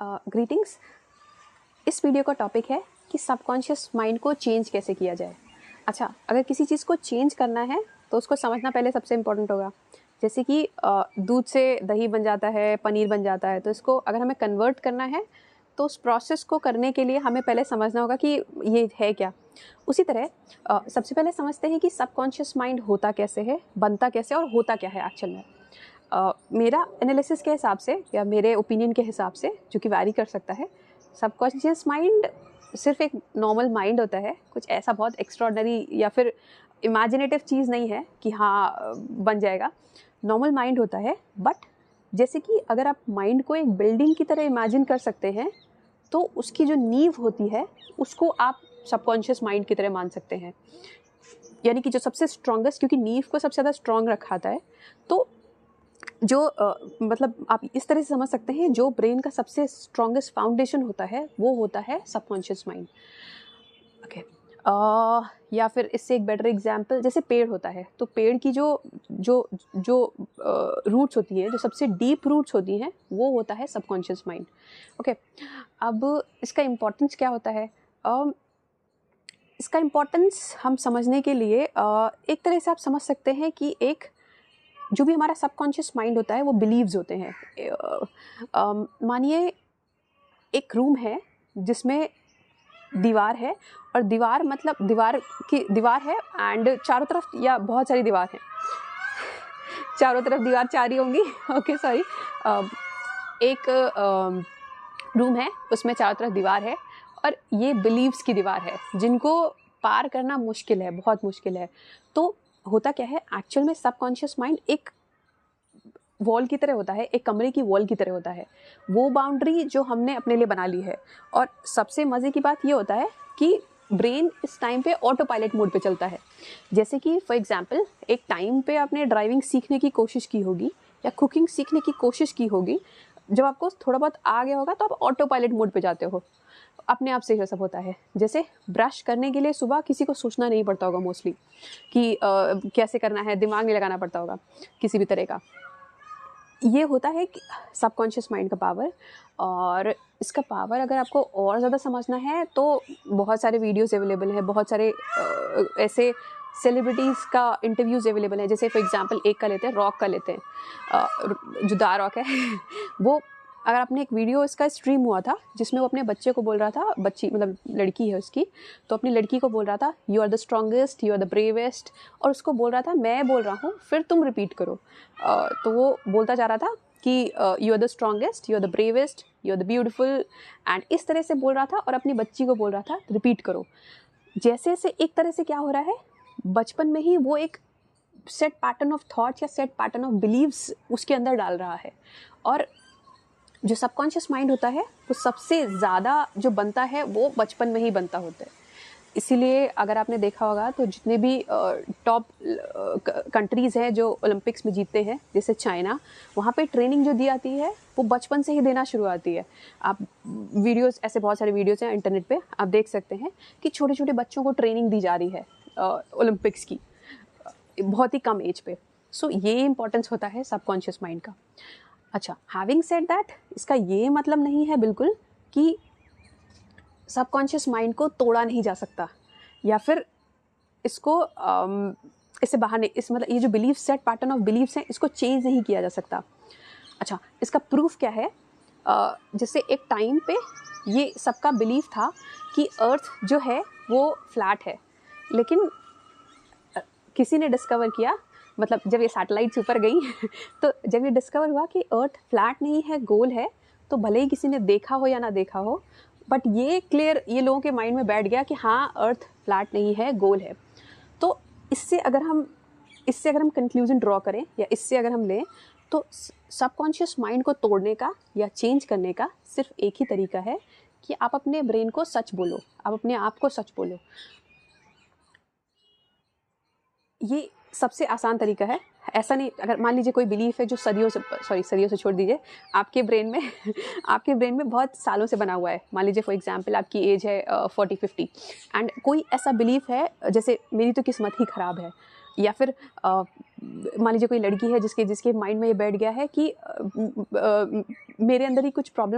Greetings. इस video का topic है कि सबकॉन्शियस माइंड को चेंज कैसे किया जाए। अच्छा, अगर किसी चीज़ को चेंज करना है तो उसको समझना पहले सबसे इम्पोर्टेंट होगा। जैसे कि दूध से दही बन जाता है, पनीर बन जाता है, तो इसको अगर हमें कन्वर्ट करना है तो उस प्रोसेस को करने के लिए हमें पहले समझना होगा कि ये है क्या। उसी तरह सबसे पहले समझते हैं कि सबकॉन्शियस माइंड होता कैसे है, बनता कैसे और होता क्या है एक्चुअल में। मेरा एनालिसिस के हिसाब से या मेरे ओपिनियन के हिसाब से, जो कि वैरी कर सकता है, सबकॉन्शियस माइंड सिर्फ एक नॉर्मल माइंड होता है। कुछ ऐसा बहुत एक्स्ट्रॉर्डनरी या फिर इमेजिनेटिव चीज़ नहीं है कि हाँ बन जाएगा। नॉर्मल माइंड होता है, बट जैसे कि अगर आप माइंड को एक बिल्डिंग की तरह इमेजिन कर सकते हैं तो उसकी जो नींव होती है उसको आप सबकॉन्शियस माइंड की तरह मान सकते हैं। यानी कि जो सबसे स्ट्रॉन्गेस्ट, क्योंकि नींव को सबसे ज़्यादा स्ट्रॉन्ग रखाता है, तो जो मतलब आप इस तरह से समझ सकते हैं, जो ब्रेन का सबसे स्ट्रॉन्गेस्ट फाउंडेशन होता है वो होता है सबकॉन्शियस माइंड। ओके, या फिर इससे एक बेटर एग्जांपल, जैसे पेड़ होता है, तो पेड़ की जो जो जो रूट्स होती है, जो सबसे डीप रूट्स होती हैं, वो होता है सबकॉन्शियस माइंड। ओके, अब इसका इम्पोर्टेंस क्या होता है? इसका इम्पोर्टेंस हम समझने के लिए एक तरह से आप समझ सकते हैं कि एक जो भी हमारा सबकॉन्शियस माइंड होता है वो बिलीव्स होते हैं। मानिए एक रूम है जिसमें दीवार है, और दीवार मतलब दीवार है एंड चारों तरफ या बहुत सारी दीवार हैं, चारों तरफ दीवार चार ही होंगी। ओके सॉरी, एक रूम है, उसमें चारों तरफ दीवार है, और ये बिलीव्स की दीवार है जिनको पार करना मुश्किल है, बहुत मुश्किल है। तो होता क्या है एक्चुअल में, सबकॉन्शियस माइंड एक वॉल की तरह होता है, एक कमरे की वॉल की तरह होता है, वो बाउंड्री जो हमने अपने लिए बना ली है। और सबसे मज़े की बात ये होता है कि ब्रेन इस टाइम पे ऑटो पायलट मोड पे चलता है। जैसे कि फॉर एग्जांपल, एक टाइम पे आपने ड्राइविंग सीखने की कोशिश की होगी या कुकिंग सीखने की कोशिश की होगी, जब आपको थोड़ा बहुत आ गया होगा तो आप ऑटो पायलट मोड पे जाते हो, अपने आप से ये सब होता है। जैसे ब्रश करने के लिए सुबह किसी को सोचना नहीं पड़ता होगा मोस्टली कि कैसे करना है, दिमाग नहीं लगाना पड़ता होगा किसी भी तरह का। ये होता है कि सबकॉन्शियस माइंड का पावर। और इसका पावर अगर आपको और ज़्यादा समझना है तो बहुत सारे वीडियोस अवेलेबल हैं, बहुत सारे ऐसे सेलिब्रिटीज़ का इंटरव्यूज़ अवेलेबल हैं। जैसे फॉर एग्जांपल एक का लेते हैं, रॉक का लेते हैं, जो दा रॉक है वो, अगर आपने एक वीडियो इसका स्ट्रीम हुआ था जिसमें वो अपने बच्चे को बोल रहा था, बच्ची मतलब लड़की है उसकी, तो अपनी लड़की को बोल रहा था you are the strongest, you are the bravest, और उसको बोल रहा था मैं बोल रहा हूँ फिर तुम रिपीट करो। तो वो बोलता जा रहा था कि you are the strongest, you are the bravest, you are the beautiful, and इस तरह से बोल रहा था, और अपनी बच्ची को बोल रहा था रिपीट करो। जैसे से एक तरह से क्या हो रहा है, बचपन में ही वो एक सेट पैटर्न ऑफ थॉट या सेट पैटर्न ऑफ बिलीव्स उसके अंदर डाल रहा है। और जो सबकॉन्शियस माइंड होता है वो सबसे ज़्यादा जो बनता है वो बचपन में ही बनता होता है। इसीलिए अगर आपने देखा होगा तो जितने भी टॉप कंट्रीज़ हैं जो ओलंपिक्स में जीतते हैं, जैसे चाइना, वहाँ पे ट्रेनिंग जो दी जाती है वो बचपन से ही देना शुरू आती है। आप वीडियोस, ऐसे बहुत सारे वीडियोस हैं इंटरनेट पे, आप देख सकते हैं कि छोटे छोटे बच्चों को ट्रेनिंग दी जा रही है ओलंपिक्स की, बहुत ही कम एज पे। सो ये इंपॉर्टेंस होता है सबकॉन्शियस माइंड का। अच्छा, हैविंग सेड दैट, इसका ये मतलब नहीं है बिल्कुल कि सबकॉन्शियस माइंड को तोड़ा नहीं जा सकता, या फिर इसको इससे बाहर नहीं, इस मतलब ये जो belief, set pattern of believes हैं, इसको चेंज नहीं किया जा सकता। अच्छा, इसका प्रूफ क्या है? जैसे एक टाइम पे ये सबका बिलीफ था कि अर्थ जो है वो फ्लैट है, लेकिन किसी ने डिस्कवर किया, मतलब जब ये सैटेलाइट्स ऊपर गई तो जब ये डिस्कवर हुआ कि अर्थ फ्लैट नहीं है, गोल है, तो भले ही किसी ने देखा हो या ना देखा हो, बट ये क्लियर ये लोगों के माइंड में बैठ गया कि हाँ अर्थ फ्लैट नहीं है, गोल है। तो इससे अगर हम कंक्लूजन ड्रॉ करें या इससे अगर हम लें, तो सबकॉन्शियस माइंड को तोड़ने का या चेंज करने का सिर्फ एक ही तरीका है कि आप अपने ब्रेन को सच बोलो, आप अपने आप को सच बोलो। ये सबसे आसान तरीका है। ऐसा नहीं, अगर मान लीजिए कोई बिलीफ है जो सदियों से छोड़ दीजिए, आपके ब्रेन में आपके ब्रेन में बहुत सालों से बना हुआ है। मान लीजिए फॉर एग्जांपल आपकी एज है 40-50, एंड कोई ऐसा बिलीफ है, जैसे मेरी तो किस्मत ही ख़राब है, या फिर मान लीजिए कोई लड़की है जिसके माइंड में ये बैठ गया है कि मेरे अंदर ही कुछ प्रॉब्लम